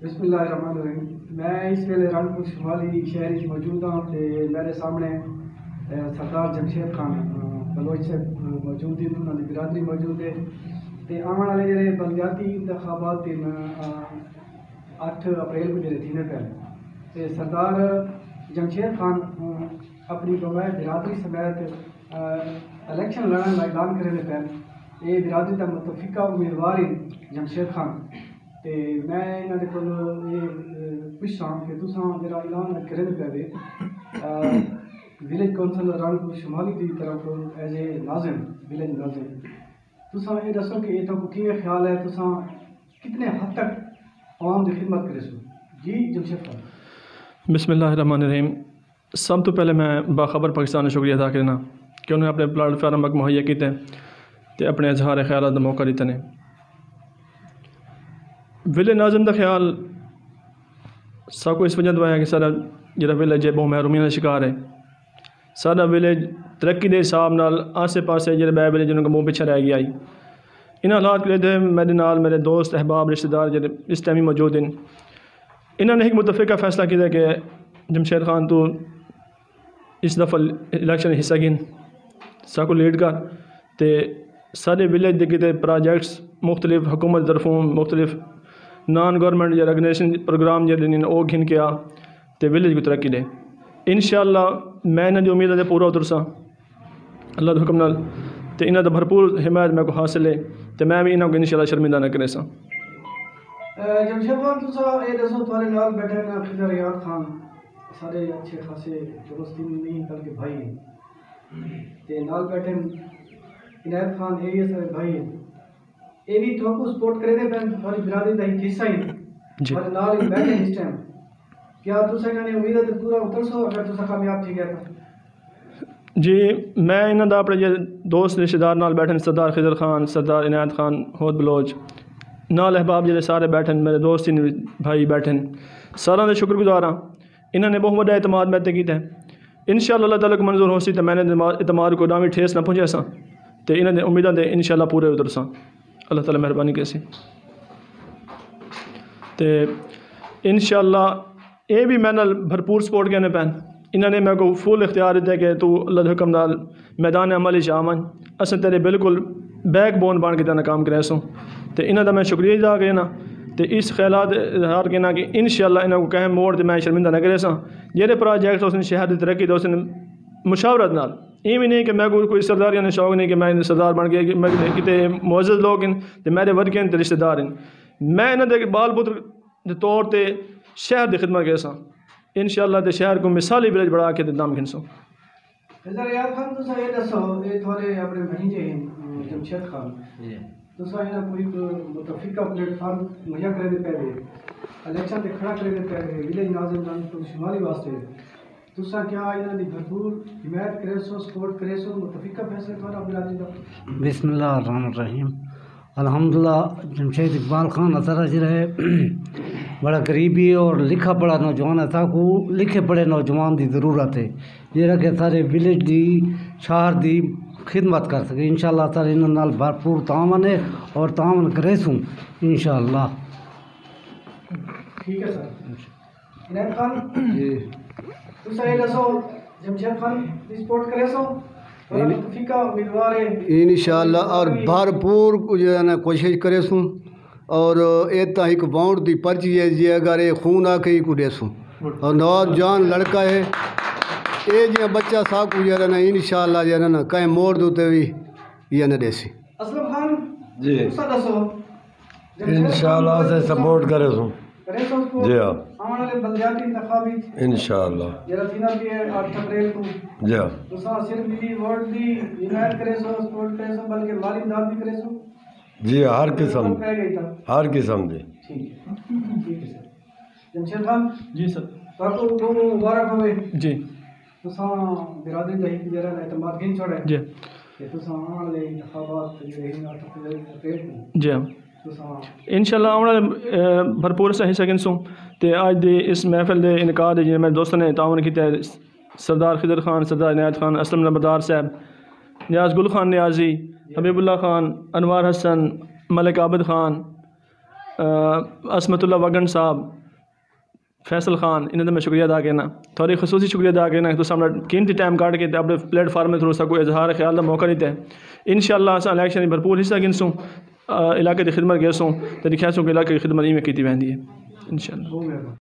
بسم اللہ الرحمن الرحیم. میں اس ویلے رنگپور شمالی شہر موجود ہوں تے میرے سامنے سردار جمشید خان بلوچ سے موجود ہیں, انہوں نے برادری موجود ہے تے آنے والے جڑے بلدیاتی انتخابات 8 اپریل کو جڑے تھینے پہ تے سردار جمشید خان اپنی برادری سمیت الیکشن لڑن کا اعلان کرنے پہ. یہ برادری کا متفقہ امیدوار ہے جمشید خان. تے میں انہوں نے کو یہ پوچھا کہ تساں میرا اعلان کرنے پہ ولیج کونسل رنگپور شمالی کی طرف ایز اے ناظم ولیج ناظم تساں یہ دسو کہ یہ تو کی خیال ہے, تساں کتنے حد تک عوام کی خدمت کرے سو. جی جمشید خان. بسم اللہ الرحمن الرحیم. سب تو پہلے میں باخبر پاکستان کا شکریہ ادا کرنا کہ انہوں نے اپنے پلیٹ فارم مہیا کیتے تے اپنے اظہار خیالات کا موقع دیتے ہیں. ولیج ناظم کا خیال سب کو اس وجہ تو ہے کہ سارا جڑا ولیج ہے بہت محرومیاں کا شکار ہے. سارا ولیج ترقی کے حساب نال آسے پاسے جڑے بے ولیج جنہوں کا منہ پیچھے رہ گیا. ان حالات کے لیے میرے نال میرے دوست احباب رشتہ دار جڑے اس ٹائم موجود ہیں, انہوں نے ایک متفقہ فیصلہ کیا کہ جمشید خان تو اس دفعہ الیکشن حصہ گن سب کو لیڈ کر تے سارے ولیج کے پروجیکٹس مختلف حکومت طرفوں مختلف نان گورنمنٹ یا آرگنائزیشن پروگرام جڑے وہ گھن کے آ تے ولیج کو ترقی دے. انشاءاللہ میں انہوں کی امید ہے پورا اترساں اللہ کے حکم نال تے انہوں کا بھرپور حمایت میں کو حاصل ہے تے میں بھی انہوں کو انشاءاللہ شرمندہ نہ کرے ساں. جمشید خان تساں یہ دسو تھوڑے نال بیٹھے نا خضر یار خان سارے اچھے خاصے دوست نہیں بلکہ بھائی ہیں تے نال بیٹھے عنایت خان یہ سارے بھائی ہیں. یہ بھی تو کو سپورٹ کرے دے پہن ہماری برادری کا ایک حصہ ہی اور نال ہی بیٹھے اس ٹائم. کیا تساں انہوں نے امید ہے پورا اتر سو اگر تساں کامیاب تھی گیا تو؟ جی میں انہوں کا اپنے دوست رشتہ دار نال بیٹھے سردار خضر خان سردار عنایت خان ہوت بلوچ نال احباب جڑے سارے بیٹھے میرے دوست بھائی بیٹھے سارا دے شکر گزار ہاں. انہوں نے بہت بڑا اعتماد میں کیتا ہے. انشاءاللہ اللہ تعالیٰ کو منظور ہو سی تو میں نے اعتماد کو ڈامی ٹھیس نہ پہنچے ساں تو انہوں نے امیداں دے انشاءاللہ پورے اتر ساں. اللہ تعالیٰ مہربانی کیسی تو انشاءاللہ یہ بھی میں نال بھرپور سپورٹ کرنے پہن. انہوں نے میں کو فل اختیار دیتا ہے کہ تو اللہ کے حکم نال میدان عملی شامن اصل تیرے بالکل بیک بون بان کے تیرا کام کرے سوں تو انہوں کا میں شکریہ ادا کرنا تو اس خیالات اظہار کرنا کہ انشاءاللہ انہوں کو کہیں موڑ تو میں شرمندہ نہ کرے ساں. جہے پروجیکٹ اس نے شہر کی ترقی تو اس نے مشاورت نال یہ بھی نہیں کہ میں کوئی سرداریاں نے شوق نہیں کہ میں سردار بن گیا کہ میں کتے معزز لوگ ہیں تو میرے ورگے ہیں تو رشتہ دار ہیں. میں انہوں دے بال پتر کے طور تے شہر کی خدمت کرے ساں انشاءاللہ تے شہر کو مثالی ولیج بڑھا کے نام گھنسوں. خضر یار خان تساں یہ دسو یہ تھوڑے اپنے بھنیجے ہیں جمشید خان تساں انہاں کوئی متفقہ پلیٹ فارم مہیا کرے دے پہلے الیکشن تے کھڑا کرے دے پہلے ولیج ناظم رنگپور شمالی واسطے تساں کیا انہاں دی بھرپور حمایت کرے سو سپورٹ کرے سو متفقہ فیصلے تھوڑا برادری دا؟ بسم اللہ الرحمن الرحیم. الحمدللہ جمشید اقبال خان اثر جو ہے بڑا قریبی اور لکھا پڑھا نوجوان ہے. کو لکھے پڑھے نوجوان کی ضرورت ہے جہاں کہ سارے ولیج کی شہر کی خدمت کر سکے. انشاءاللہ سارے انہوں نال بھرپور تعاون ہے اور تعاون کرے سوں انشاءاللہ. ٹھیک ہے سر. عنایت خان جی تساں یہ دسو جمشید خان دی سپورٹ کرے سو انشاءاللہ اور بھرپور جو ہے نا کوشش کرے سوں اور ایتا ایک ووٹ دی پرچی ہے جی اگر یہ خون آ کے ہی کو دے سوں اور نوجوان لڑکا ہے یہ جی بچہ صاحب کو جو ہے نا انشاءاللہ جو ہے نا کہیں موڑ دوتے بھی یہ نہ دے سی. اسلم خان جی تساں دسو انشاءاللہ سے سپورٹ کرے سوں. جی ہاں آنے والے بلدیاتی انتخابات انشاءاللہ جڑا تھینا بھی ہے 8 اپریل کو جی ہاں تساں صرف ملی ووٹ دی حمایت کرے سو سپورٹ کرے سو بلکہ مالی امداد بھی کرے سو؟ جی ہر قسم ہر قسم دی. ٹھیک ہے سر. جمشید خان جی سر. آپ کو بہت مبارک ہوئے. جی تساں برادری کا ایک جرا اعتماد گن چھوڑے جی کہ تساں آنے والے انتخابات جو ہے 8 اپریل کو جی ہاں انشاءاللہ آنا بھرپور سے حصہ گنسوں تے آج دے اس محفل دے انعقاد جن میرے دوستوں نے تعاون کیتا ہے سردار خضر خان سردار عنایت خان اسلم نمبردار صاحب نیاز گل خان نیازی حبیب اللہ خان انوار حسن ملک عابد خان عصمت اللہ وگن صاحب, فیصل خان, انہوں نے میں شکریہ ادا کرنا, تھوڑی خصوصی شکریہ ادا کرنا کہ تم قیمتی ٹائم کاٹ کے اپنے پلیٹ فارم میں تھرو سکو اظہار خیال کا موقع دیتے ہیں. انشاءاللہ اساں الیکشن میں بھرپور حصہ گنسوں, علاقے کی خدمت گیسوں, تو دکھا سوں کہ علاقے کی خدمت میں کی ویندی ہے انشاءاللہ.